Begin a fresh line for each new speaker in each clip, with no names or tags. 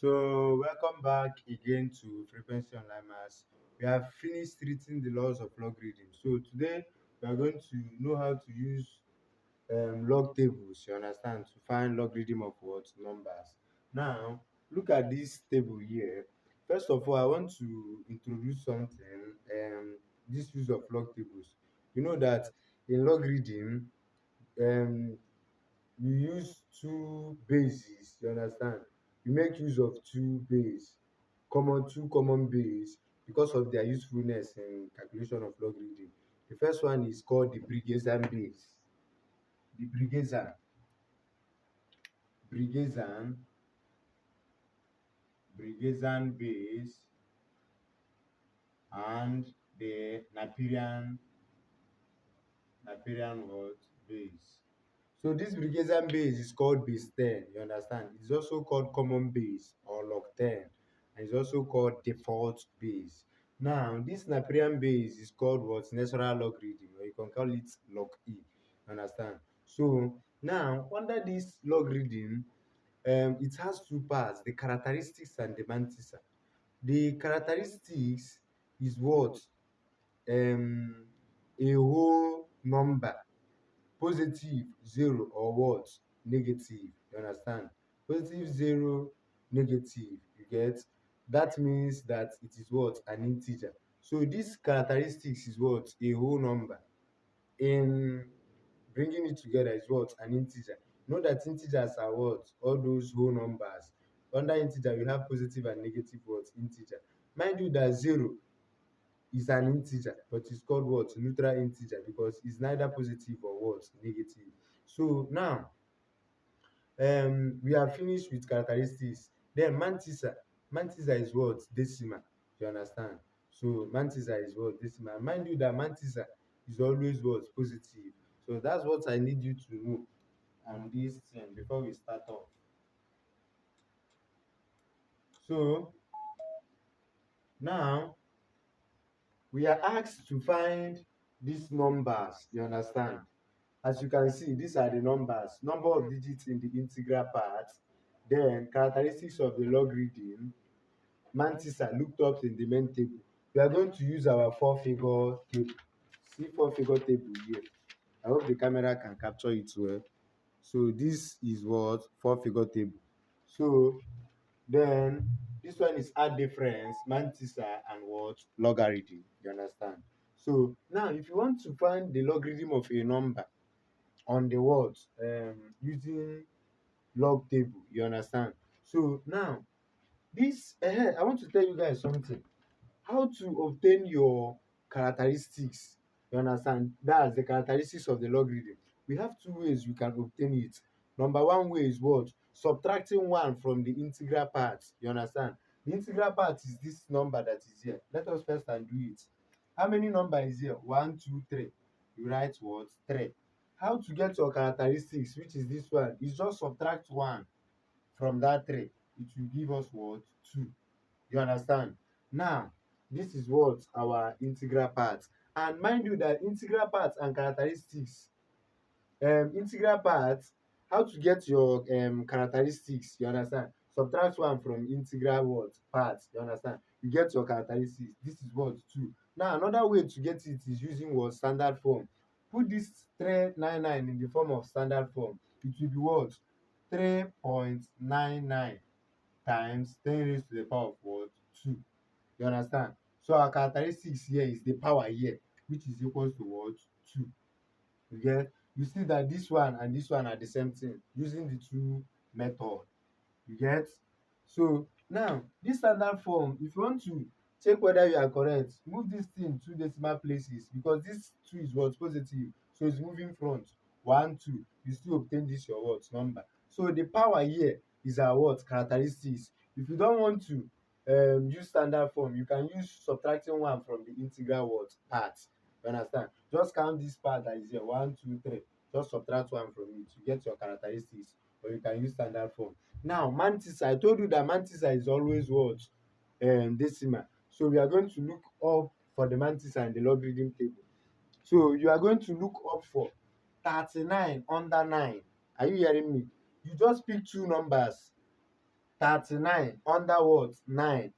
So, welcome back again to Frequency Online Maths. We have finished treating the laws of logarithm. So, today we are going to know how to use log tables, you understand, to find logarithm of what numbers. Now, look at this table here. First of all, I want to introduce something, this use of log tables. You know that in logarithm, um, you use two bases, you understand, you make use of two common base because of their usefulness in calculation of logarithm. The first one is called the Brigezan base. The Brigezan Brigezan base and the Napierian what base. So this Brigadian base is called base 10, you understand? It's also called common base or log 10, and it's also called default base. Now, this Napierian base is called what? Natural logarithm, or you can call it log E, you understand? So now, under this logarithm, it has two parts, the characteristics and the mantissa. The characteristics is what? Um, a whole number, positive, zero, or what? Negative. You understand? Positive, zero, negative. You get? That means that it is what? An integer. So this characteristics is what? A whole number. In bringing it together is what? An integer. Know that integers are what? All those whole numbers. Under integer, you have positive and negative what? Integer. Mind you that zero is an integer, but it's called what? Neutral integer, because it's neither positive or what? Negative. So now, we are finished with characteristics. Then mantissa is what? Decimal. You understand? So mantissa is what? Decimal. Mind you that mantissa is always what? Positive. So that's what I need you to know on this thing before we start off. So now we are asked to find these numbers. You understand? As you can see, these are the numbers, number of digits in the integral part, then characteristics of the logarithm, mantissa looked up in the main table. We are going to use our four-figure table. See four-figure table here. I hope the camera can capture it well. So this is what? Four-figure table. So then this one is add difference, mantissa, and what? Logarithm. You understand? So now if you want to find the logarithm of a number on the what? Using log table, you understand? So now this I want to tell you guys something. How to obtain your characteristics, you understand? That's the characteristics of the logarithm. We have two ways we can obtain it. Number one way is what? Subtracting one from the integral part, you understand? The integral part is this number that is here. Let us first undo it. How many number is here? 1, 2, 3. You write what? 3. How to get your characteristics, which is this one, is just subtract 1 from that 3. It will give us what? 2. You understand? Now, this is what? Our integral part. And mind you that integral part and characteristics, integral part, how to get your characteristics, you understand? Subtract 1 from integral what? Part, you understand? You get your characteristics. This is what? 2. Now, another way to get it is using what? Standard form. Put this 399 in the form of standard form. It will be what? 3.99 times 10 raised to the power of what? 2. You understand? So our characteristics here is the power here, which is equals to what? 2. You get? You see that this one and this one are the same thing using the two method. You get? So now this standard form, if you want to check whether you are correct, move this thing two decimal places, because this 2 is what? Positive. So it's moving front. 1, 2. You still obtain this your what? Number. So the power here is our what? Characteristics. If you don't want to use standard form, you can use subtracting 1 from the integral what? Part. You understand? Just count this part that is here. 1, 2, 3. Just subtract 1 from it. You get your characteristics. Or you can use standard form. Now mantissa, I told you that mantissa is always what? Decimal. So we are going to look up for the mantissa in the logarithm table. So you are going to look up for 39 under 9. Are you hearing me? You just pick two numbers. 39 under what? 9.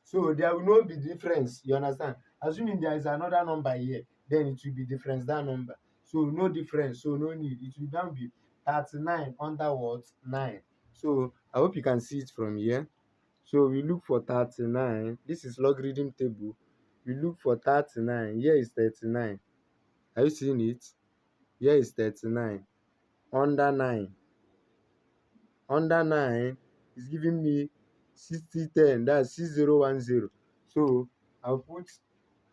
So there will not be difference, you understand? Assuming there is another number here, then it will be difference that number. So no difference, so no need. It will now be 39 under what? 9. So I hope you can see it from here. So we look for 39. This is logarithm table. We look for 39. Here is 39. Are you seeing it? Here is 39 under 9. Under 9 is giving me 6010. That's 6010. So I'll put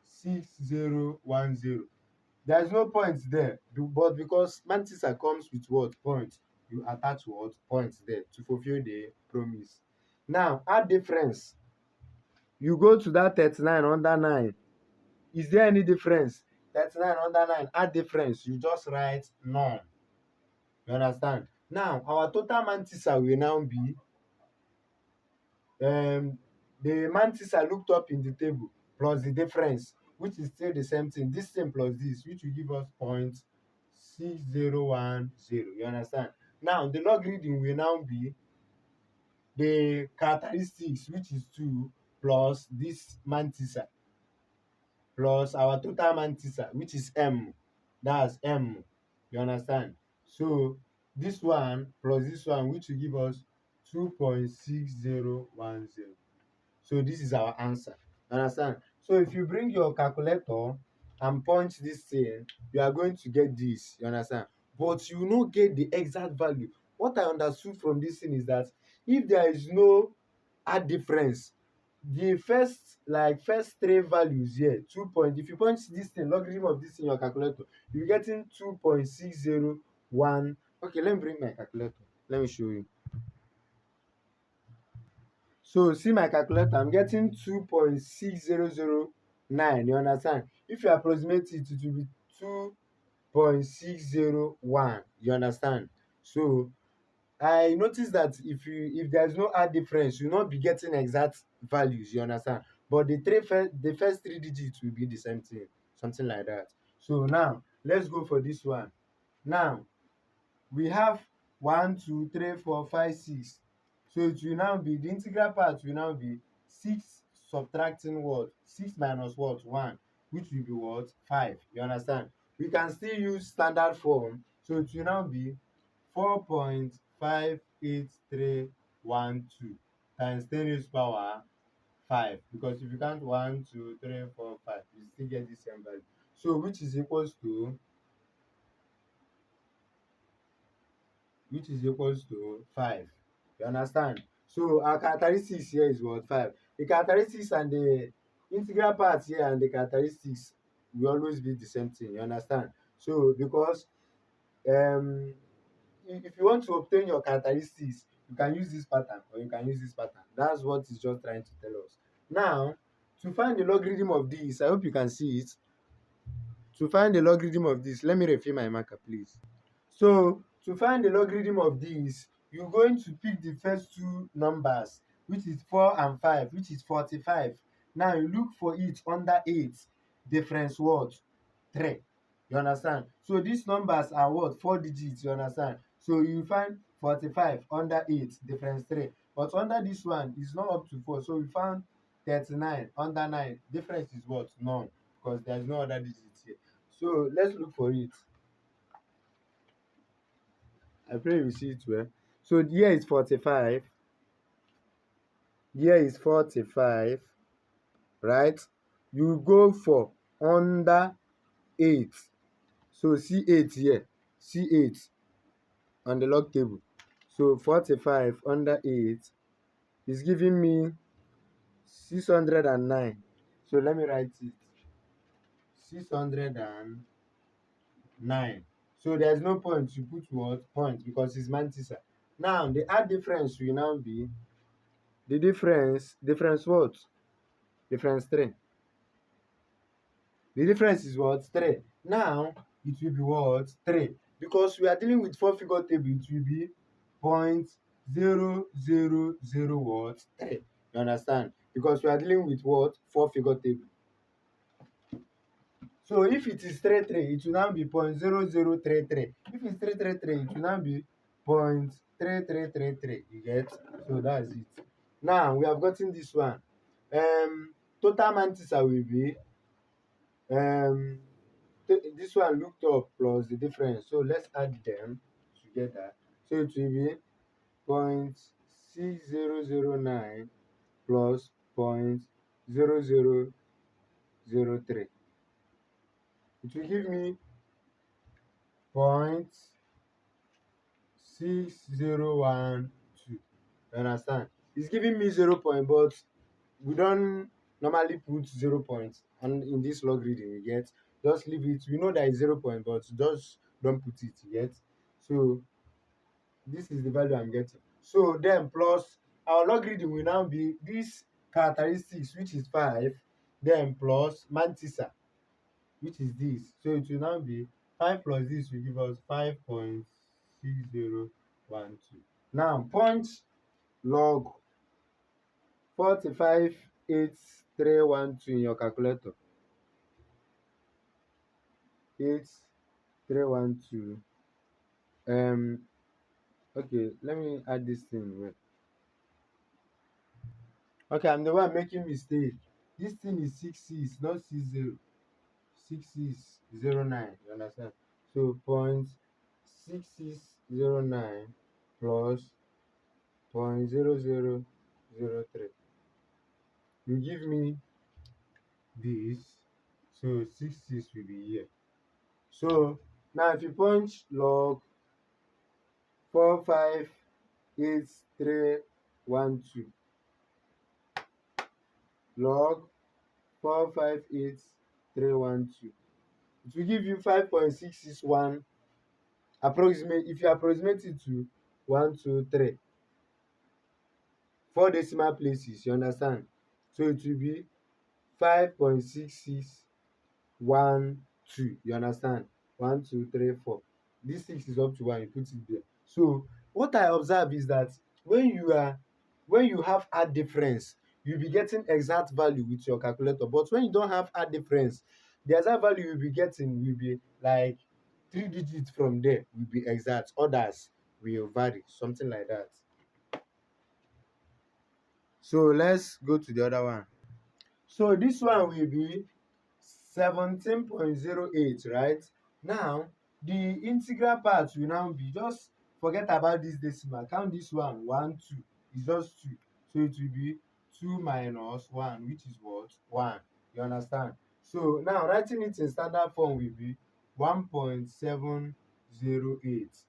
6010. There is no point there, but because Mantiza comes with what? Point. You attach what? Points there to fulfill the promise. Now, add difference. You go to that 39 under 9. Is there any difference? 39 under 9, add difference. You just write none. You understand? Now, our total Mantiza will now be the Mantiza looked up in the table plus the difference, which is still the same thing. This thing plus this, which will give us 0.6010. You understand? Now, the logarithm will now be the characteristics, which is 2, plus this Mantiza, plus our total Mantiza, which is m. That's m. You understand? So this one plus this one, which will give us 2.6010. So this is our answer. Understand? So if you bring your calculator and punch this thing, you are going to get this. You understand? But you no get the exact value. What I understood from this thing is that if there is no add difference, the first three values here, 2 point, if you punch this thing, logarithm of this in your calculator, you're getting 2.601. Okay, let me bring my calculator. Let me show you. So see my calculator, I'm getting 2.6009. You understand? If you approximate it, it will be 2.601. You understand? So I noticed that if there's no add difference, you'll not be getting exact values. You understand? But the first three digits will be the same thing, something like that. So now let's go for this one. Now we have 1, 2, 3, 4, 5, 6. So it will now be the integral part will now be 6 subtracting what? 6 minus what? 1, which will be what? 5. You understand? We can still use standard form. So it will now be 4.58312 times 10 raised to power 5. Because if you count 1, 2, 3, 4, 5, you still get the same value. So which is equals to 5. You understand? So our characteristics here is what? 5. The characteristics and the integral parts here and the characteristics will always be the same thing. You understand? So because um if you want to obtain your characteristics, you can use this pattern or you can use this pattern. That's what it's just trying to tell us. Now, to find the logarithm of this, I hope you can see it. To find the logarithm of this, let me refill my marker, please. So to find the logarithm of this, you're going to pick the first two numbers, which is 4 and 5, which is 45. Now you look for it under 8, difference what? 3. You understand? So these numbers are what? 4 digits, you understand? So you find 45 under 8, difference 3. But under this one, it's not up to 4. So we found 39 under 9. Difference is what? None, because there's no other digits here. So let's look for it. I pray you see it well. So here is 45. Here is 45, right? You go for under 8. So see 8 here. See 8 on the log table. So 45 under 8 is giving me 609. So let me write it. 609. So there's no point to put what? Point because it's Mantiza. Now the add difference will now be the difference what? Difference 3. The difference is what? 3. Now it will be what? 3. Because we are dealing with 4-figure table, it will be 0.000 what? 3. You understand? Because we are dealing with what? 4-figure table. So if it is 3, 3, it will now be 0.0033. If it's 333, it will now be 3333. You get? So that's it. Now we have gotten this one. Total mantissa will be um this one looked up plus the difference. So let's add them together. So it will be 0.6009 plus 0.0003. It will give me 0.6012. You understand? It's giving me 0 point, but we don't normally put 0 points and in this logarithm you get. Just leave it. We know that it's 0 point, but just don't put it yet. So this is the value I'm getting. So then plus our logarithm will now be this characteristics, which is 5, then plus mantissa, which is this. So it will now be 5 plus this will give us 5.6012. Now punch log 458312 in your calculator. 8312. Okay, let me add this thing. Wait. Okay, I'm the one making mistake. This thing is 66, not 60. 6609. You understand? So 0.6609 plus 0.0003. You give me this. So 66 will be here. So now if you punch log 4588312, log 458312, it will give you 5.661 approximate. If you approximate it to 123, 4 decimal places, you understand? So it will be 5.6612. You understand? 1 2 3 4. This 6 is up to 1, you put it there. So what I observe is that when you have hard difference, you'll be getting exact value with your calculator. But when you don't have hard difference, the exact value you'll be getting will be like 3 digits from there will be exact. Others will vary, something like that. So let's go to the other one. So this one will be 17.08, right? Now, the integral part will now be, just forget about this decimal. Count this one, 1, 2. It's just 2. So it will be 2 minus 1, which is what? 1. You understand? So now writing it in standard form will be 1.708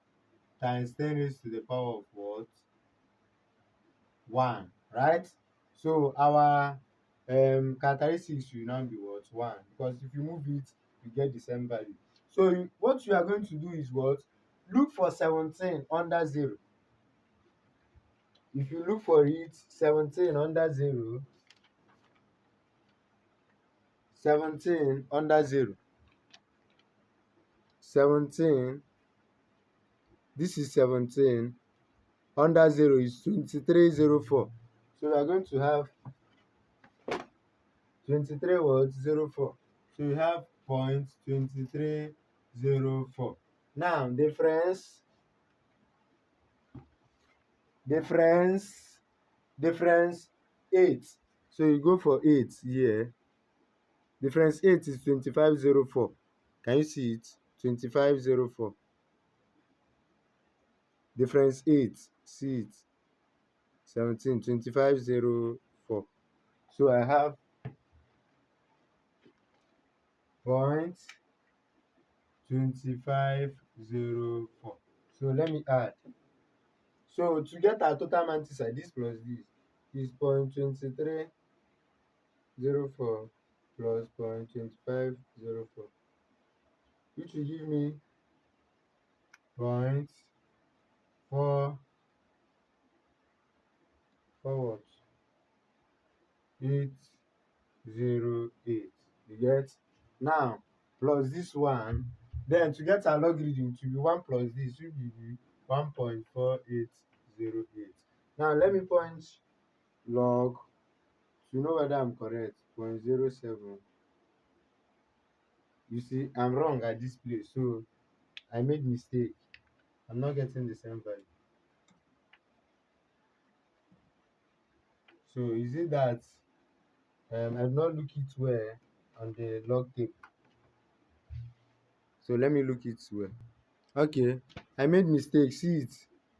times 10 raised to the power of what? 1, right? So our characteristics will now be what? 1, because if you move it, you get the same value. So what you are going to do is what? Look for 17 under 0. If you look for it, 17 under 0, 17 under 0, 17, this is 17, under 0 is 2304. So we are going to have 23 what? 04. So you have 0.2304. Now difference 8. So you go for 8 here. Difference 8 is 2504. Can you see it? 2504. Difference 8, see it? 17, 2504. So I have point 2504. So let me add. So to get our total mantissa, this plus this is 0.2304 plus 0.2504, which will give me point four what? 808. You get? Now plus this one, then to get our logarithm to be 1 plus this will be 1.4808. Now let me punch log to know whether I'm correct. 0.07. You see, I'm wrong at this place, so I made mistake. I'm not getting the same value. So is it that I did not look it well on the log tape? So let me look it well. Okay, I made mistake. See it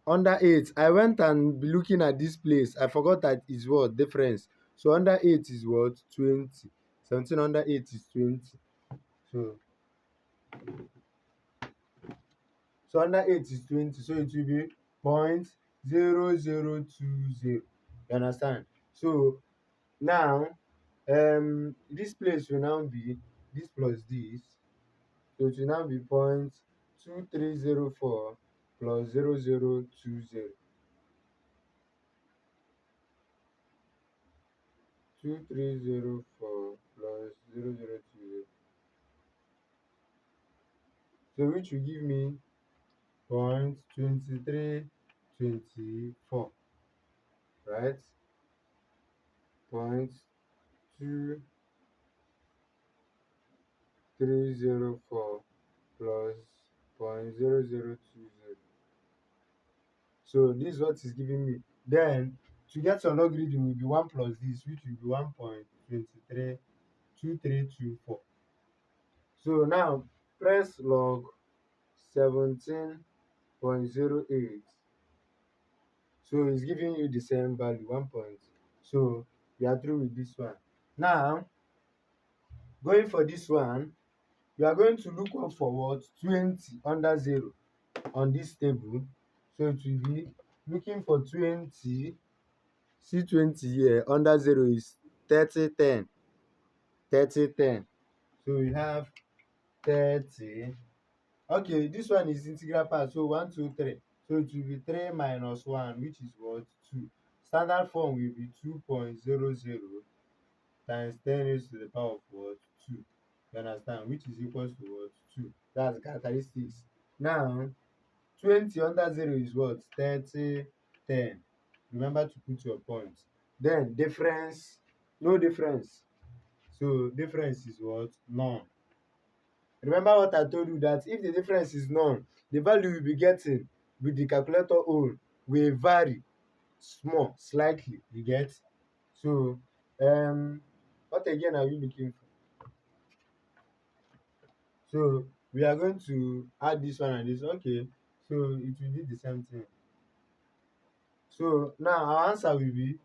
under 8. I went and be looking at this place. I forgot that is what difference. So under 8 is what 20. 17 under 8 is 20. So under 8 is 20. So it will be 0.0020. You understand? So now this place will now be this plus this. So it will now be 0.2304 plus 0020. 2304 plus 0020. So which will give me 0.2324, right? Point two 304 plus 0.0020. So this is what is giving me. Then to get your log reading will be 1 plus this, which will be 1.232324. So now press log 17.08. So it's giving you the same value, 1 point. So we are through with this one. Now going for this one, you are going to look up for what 20 under 0 on this table. So it will be looking for 20. See 20 here under 0 is 30 10. 30 10. So we have 30. Okay, this one is integral part. So 1 2 3. So it will be 3 minus 1, which is what 2. Standard form will be 2.00 times 10 raised to the power of what 2. You understand? Which is equals to what 2. That's characteristics. Now 20 under 0 is what 30 10. Remember to put your points. Then difference, no difference. So difference is what none. Remember what I told you, that if the difference is none, the value you will be getting with the calculator own will vary small, slightly. You get? So what again are you looking for? So we are going to add this one and this. Okay, so it will be the same thing. So now our answer will be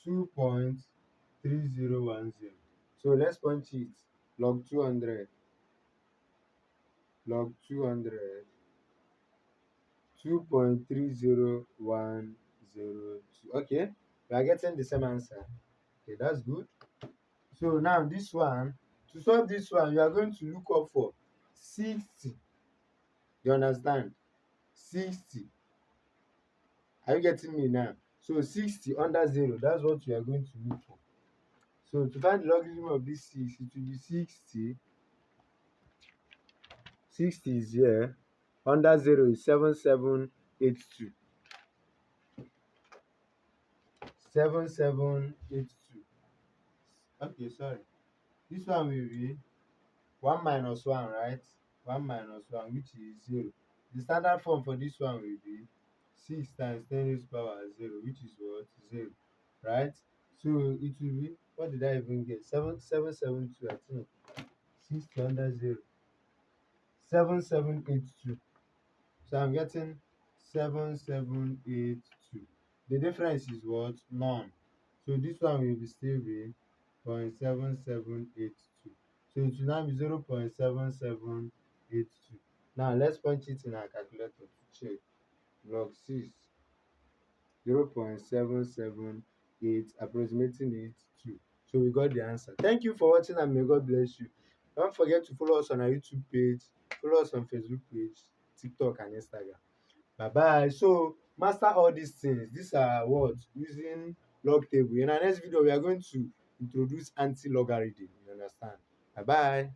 2.3010. So let's punch it. Log 200. Log 200. 2.30102. Okay, we are getting the same answer. Okay, that's good. So now this one, to solve this one, you are going to look up for 60. You understand? 60. Are you getting me now? So 60 under 0, that's what you are going to look for. So to find the logarithm of this 6, it will be 60. 60 is here. Under 0 is 7782. 7782. Okay, sorry. This one will be 1 minus 1, right? 1 minus 1, which is 0. The standard form for this one will be 6 times 10 raised to the power 0, which is what? 0. Right? So it will be, what did I even get? 7772, I think. 60 under 0. 7782. So I'm getting 7782. The difference is what? None. So this one will be still be 0.7782. So it will now be 0.7782. Now let's punch it in our calculator to check. Log 6, 0.778, approximating it 2. So we got the answer. Thank you for watching and may God bless you. Don't forget to follow us on our YouTube page, follow us on Facebook page, TikTok and Instagram. Bye bye. So master all these things. These are what using log table. In our next video, we are going to introduce anti-logarithm. You understand? Bye bye.